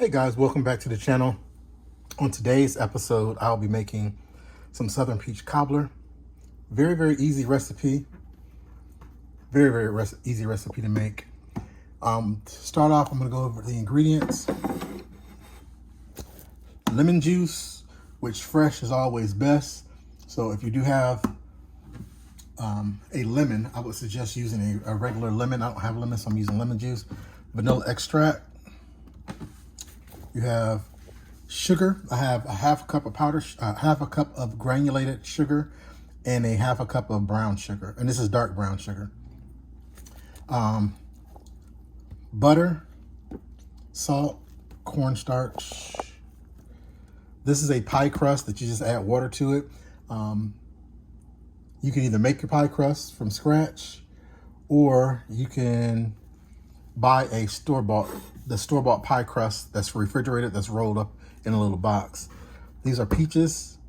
Hey guys, welcome back to the channel. On today's episode, I'll be making some Southern Peach Cobbler. Very easy recipe. Very easy recipe to make. To start off, I'm going to go over the ingredients. Lemon juice, which fresh is always best. So if you do have a lemon, I would suggest using a regular lemon. I don't have lemon, so I'm using lemon juice. Vanilla extract. You have sugar. I have a half a cup of powder, half a cup of granulated sugar, and a half a cup of brown sugar. And this is dark brown sugar. Butter, salt, cornstarch. This is a pie crust that you just add water to it. You can either make your pie crust from scratch, or you can buy a store-bought pie crust that's refrigerated, that's rolled up in a little box. These are peaches.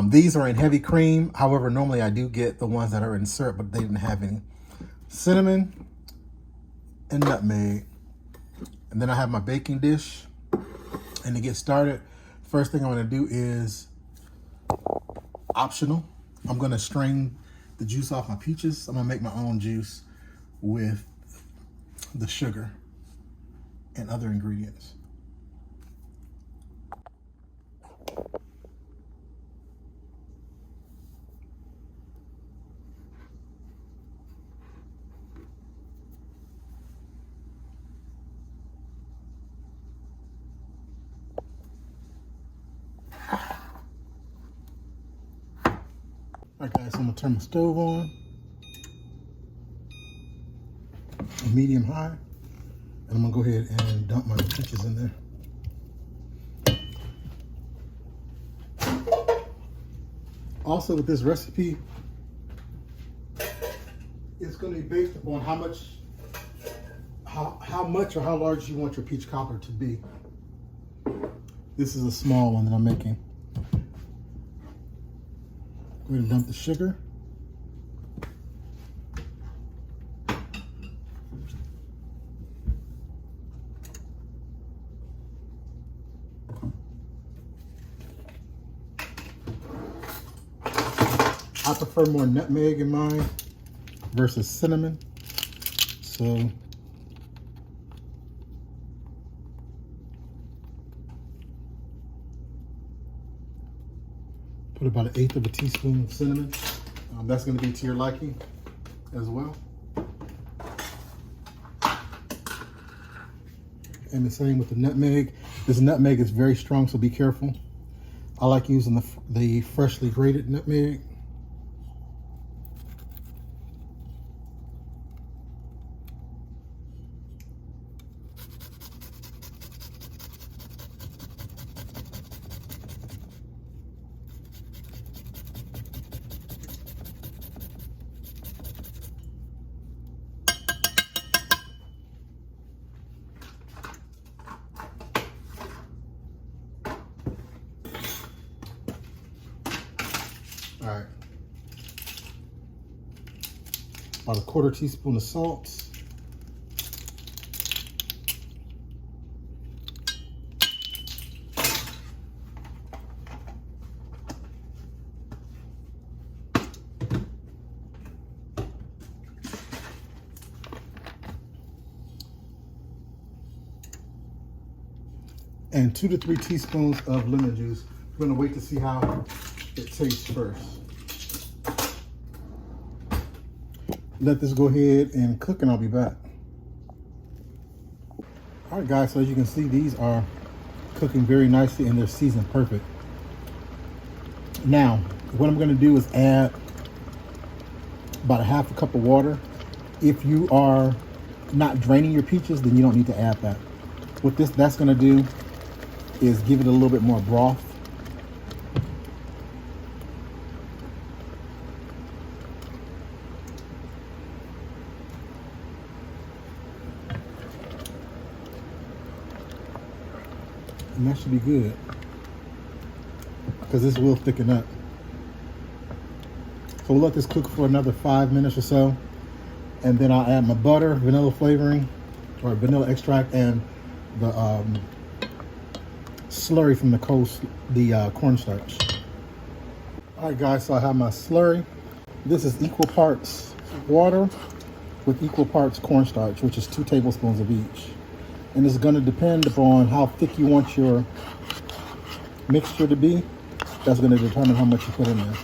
These are in heavy cream. However, normally I do get the ones that are in syrup, but they didn't have any. Cinnamon and nutmeg. And then I have my baking dish. And to get started, first thing I'm going to do is optional. I'm going to strain the juice off my peaches. I'm going to make my own juice with the sugar and other ingredients. All right, guys, so I'm gonna turn my stove on, medium high, and I'm gonna go ahead and dump my peaches in there. Also, with this recipe, it's going to be based upon how much or how large you want your peach cobbler to be. This is a small one that I'm making. We're going to dump the sugar. I prefer more nutmeg in mine versus cinnamon. So put about 1/8 of a teaspoon of cinnamon. That's going to be to your liking as well. And the same with the nutmeg. This nutmeg is very strong, so be careful. I like using the freshly grated nutmeg. All right, about 1/4 teaspoon of salt. And 2 to 3 teaspoons of lemon juice. We're gonna wait to see how it tastes first. Let this go ahead and cook, and I'll be back. All right, guys, so as you can see, these are cooking very nicely and they're seasoned perfect. Now, what I'm gonna do is add about 1/2 cup of water. If you are not draining your peaches, then you don't need to add that. What that's gonna do is give it a little bit more broth. And that should be good, because this will thicken up. So we'll let this cook for another 5 minutes or so, and then I'll add my butter, vanilla flavoring, or vanilla extract, and the slurry from the cornstarch. All right, guys, so I have my slurry. This is equal parts water with equal parts cornstarch, which is 2 tablespoons of each. And it's going to depend upon how thick you want your mixture to be. That's going to determine how much you put in there.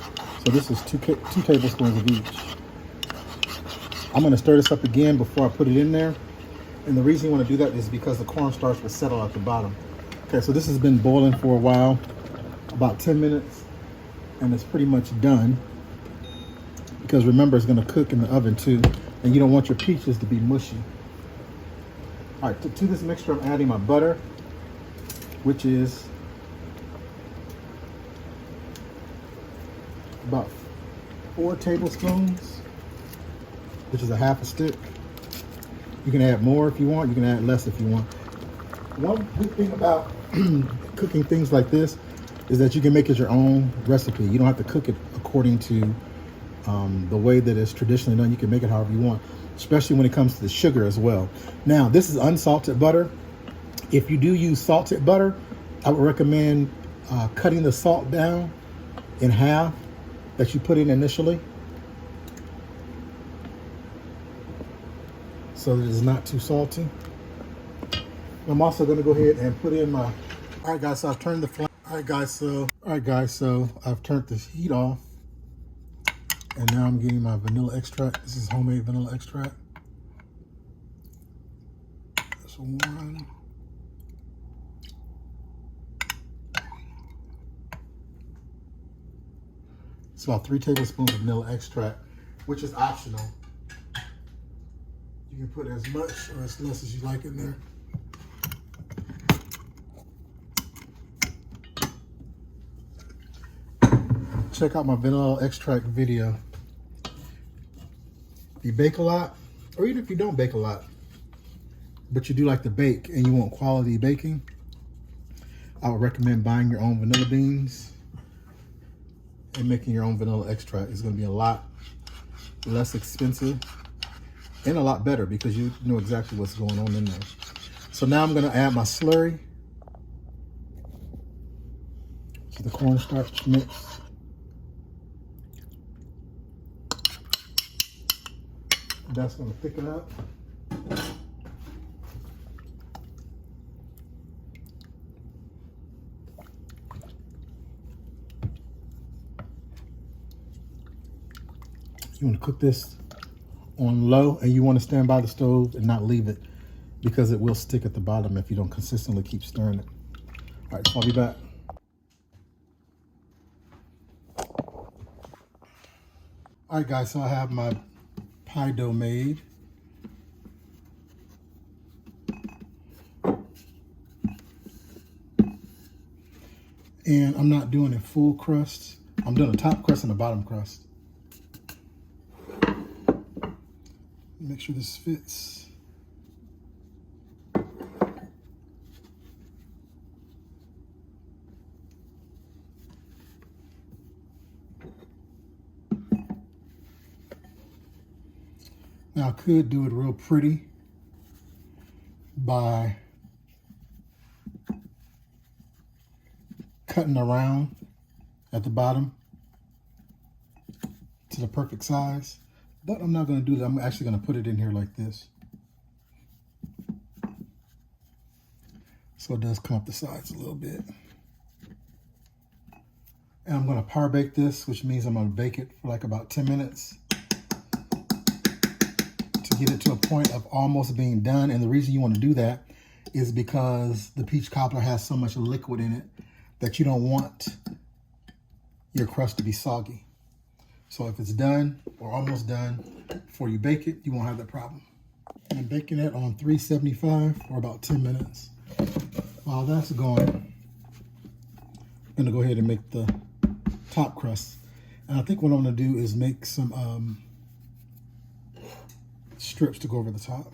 So this is 2 tablespoons of each. I'm going to stir this up again before I put it in there. And the reason you want to do that is because the cornstarch will settle at the bottom. Okay, so this has been boiling for a while, about 10 minutes, and it's pretty much done. Because remember, it's going to cook in the oven too, and you don't want your peaches to be mushy. All right, to this mixture, I'm adding my butter, which is about 4 tablespoons, which is a half a stick. You can add more if you want. You can add less if you want. One good thing about cooking things like this is that you can make it your own recipe. You don't have to cook it according to the way that it's traditionally done. You can make it however you want, especially when it comes to the sugar as well. Now, this is unsalted butter. If you do use salted butter, I would recommend cutting the salt down in half that you put in initially, so that it's not too salty. I'm also going to go ahead and put in my. All right, guys. So I've turned the flame. All right, guys. So I've turned the heat off, and now I'm getting my vanilla extract. This is homemade vanilla extract. That's 1. It's about 3 tablespoons of vanilla extract, which is optional. You can put as much or as less as you like in there. Check out my vanilla extract video. If you bake a lot, or even if you don't bake a lot, but you do like to bake and you want quality baking, I would recommend buying your own vanilla beans and making your own vanilla extract. It's going to be a lot less expensive and a lot better because you know exactly what's going on in there. So now I'm going to add my slurry to the cornstarch mix. That's going to thicken up. You want to cook this on low, and you want to stand by the stove and not leave it because it will stick at the bottom if you don't consistently keep stirring it. All right, so I'll be back. All right, guys, so I have my pie dough made. And I'm not doing a full crust. I'm doing a top crust and a bottom crust. Make sure this fits. Now I could do it real pretty by cutting around at the bottom to the perfect size, but I'm not going to do that. I'm actually going to put it in here like this. So it does come up the sides a little bit. And I'm going to par bake this, which means I'm going to bake it for like about 10 minutes. Get it to a point of almost being done. And the reason you want to do that is because the peach cobbler has so much liquid in it that you don't want your crust to be soggy. So if it's done or almost done before you bake it, you won't have that problem. I'm baking it on 375 for about 10 minutes. While that's going, I'm going to go ahead and make the top crust. And I think what I'm going to do is make some strips to go over the top.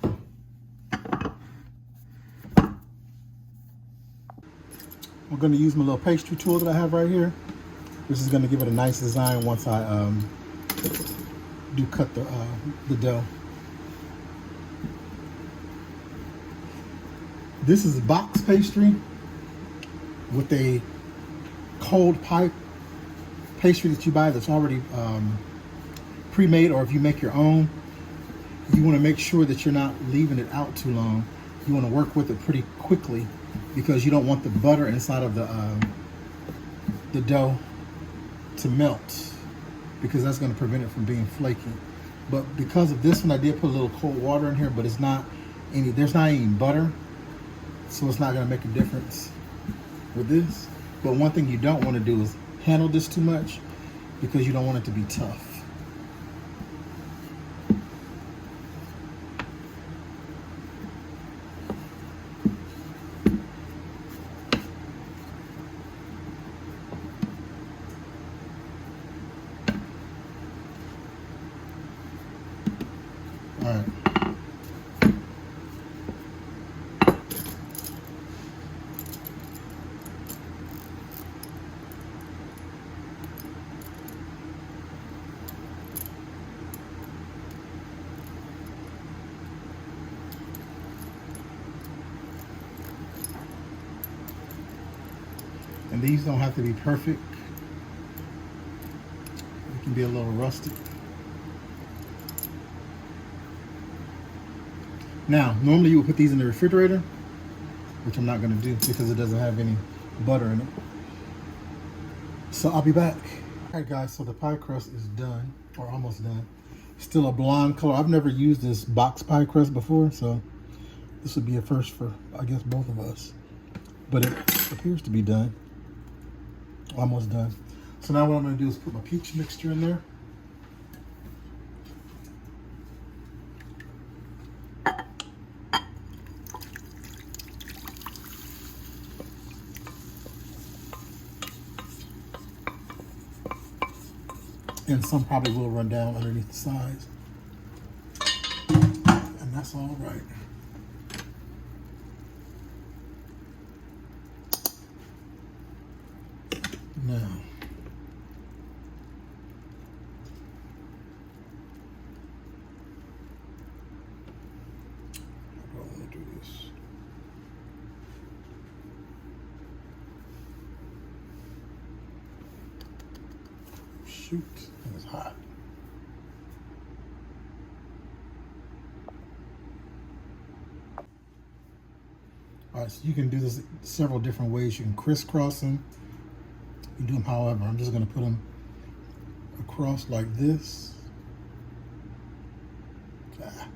I'm going to use my little pastry tool that I have right here. This is going to give it a nice design once I do cut the dough. This is box pastry. with a cold pie pastry that you buy that's already pre-made, or if you make your own, you want to make sure that you're not leaving it out too long. You want to work with it pretty quickly because you don't want the butter inside of the dough to melt, because that's going to prevent it from being flaky. But because of this one, I did put a little cold water in here, but there's not any butter, so it's not going to make a difference with this. But one thing you don't want to do is handle this too much, because you don't want it to be tough. All right. And these don't have to be perfect. It can be a little rustic. Now, normally you would put these in the refrigerator, which I'm not going to do because it doesn't have any butter in it. So I'll be back. All right, guys, so the pie crust is done, or almost done. Still a blonde color. I've never used this box pie crust before, so this would be a first for, I guess, both of us. But it appears to be done. Almost done. So now what I'm going to do is put my peach mixture in there. And some probably will run down underneath the sides. And that's all right. Now, how do I want to do this? Shoot, it was hot. All right, so you can do this several different ways. You can crisscross them. You can do them however. I'm just going to put them across like this. Ah.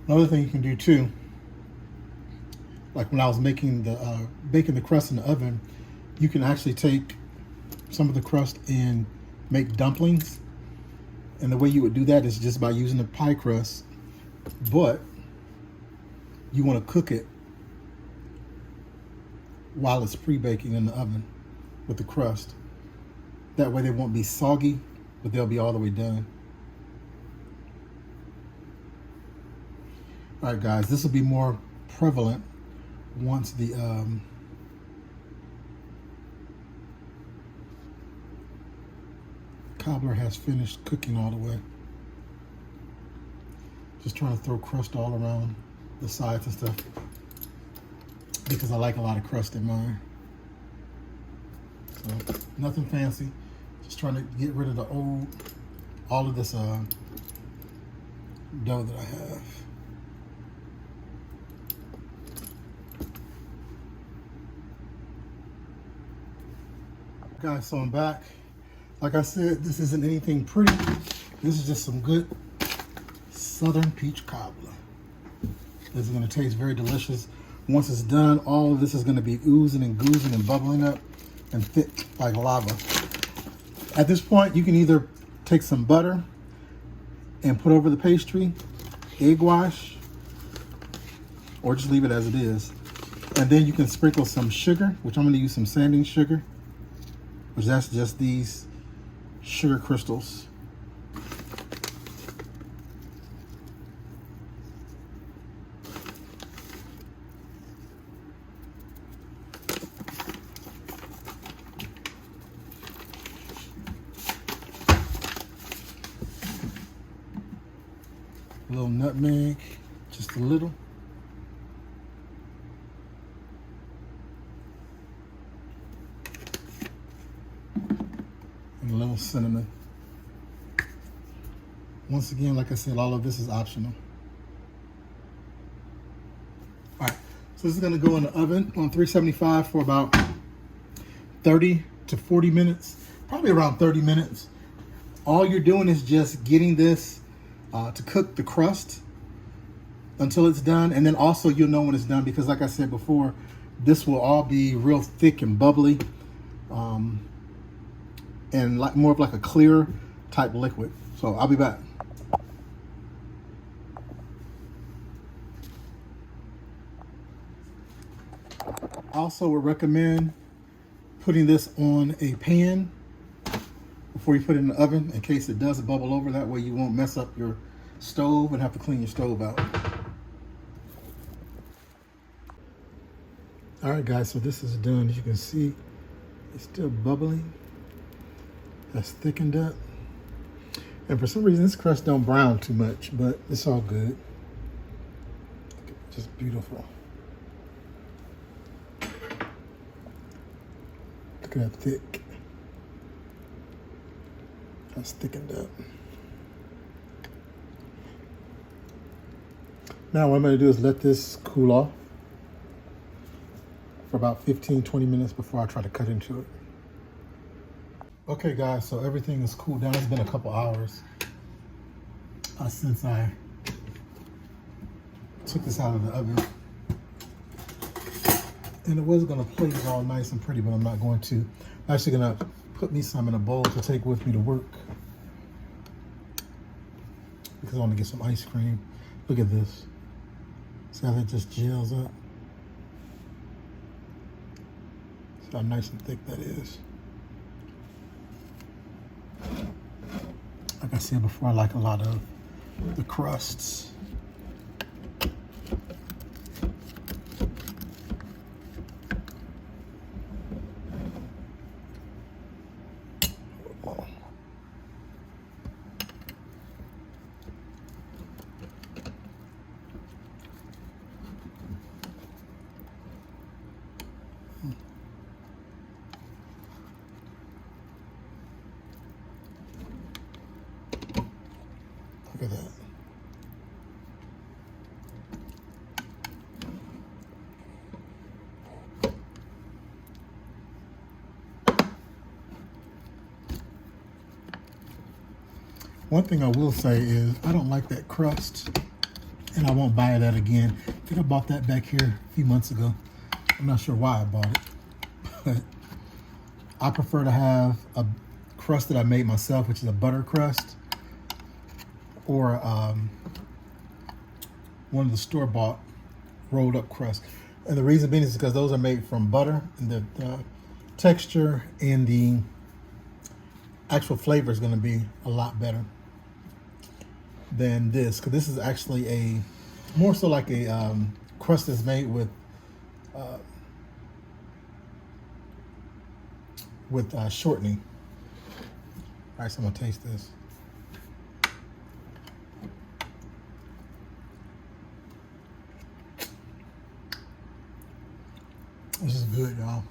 Another thing you can do too, like when I was making the baking the crust in the oven, you can actually take some of the crust and make dumplings. And the way you would do that is just by using the pie crust, but you want to cook it while it's pre-baking in the oven with the crust. That way they won't be soggy, but they'll be all the way done. All right, guys, this will be more prevalent once the cobbler has finished cooking all the way. Just trying to throw crust all around the sides and stuff because I like a lot of crust in mine. So nothing fancy. Just trying to get rid of all of this dough that I have. Guys, so I'm back. Like I said, this isn't anything pretty. This is just some good Southern Peach Cobbler. This is going to taste very delicious. Once it's done, all of this is going to be oozing and goozing and bubbling up and thick like lava. At this point, you can either take some butter and put over the pastry, egg wash, or just leave it as it is. And then you can sprinkle some sugar, which I'm going to use some sanding sugar, which that's just these sugar crystals. A little nutmeg, just a little. And a little cinnamon. Once again, like I said, all of this is optional. All right, so this is gonna go in the oven on 375 for about 30 to 40 minutes, probably around 30 minutes. All you're doing is just getting this to cook the crust until it's done. And then also you'll know when it's done because like I said before, this will all be real thick and bubbly and like more of like a clear type liquid. So I'll be back. Also would recommend putting this on a pan before you put it in the oven in case it does bubble over. That way you won't mess up your stove and have to clean your stove out. All right guys, so this is done. As you can see, it's still bubbling. That's thickened up. And for some reason this crust don't brown too much, but it's all good. Just beautiful. Look at that thick. That's thickened up. Now what I'm going to do is let this cool off for about 15-20 minutes before I try to cut into it. Okay guys, so everything is cooled down. It's been a couple hours since I took this out of the oven. And it was going to plate it all nice and pretty, but I'm not going to. I'm actually going to put me some in a bowl to take with me to work because I want to get some ice cream. Look at this. See how that just gels up? See how nice and thick that is. Like I said before, I like a lot of the crusts. Look at that. One thing I will say is I don't like that crust and I won't buy that again. I think I bought that back here a few months ago. I'm not sure why I bought it, but I prefer to have a crust that I made myself, which is a butter crust, or one of the store-bought rolled up crust. And the reason being is because those are made from butter, and the texture and the actual flavor is going to be a lot better than this, because this is actually a more so like a crust that's made with shortening. All right, so I'm gonna taste this. This is good, y'all.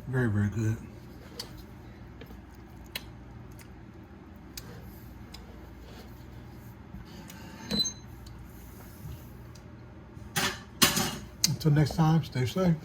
Very, very good. Until next time, stay safe.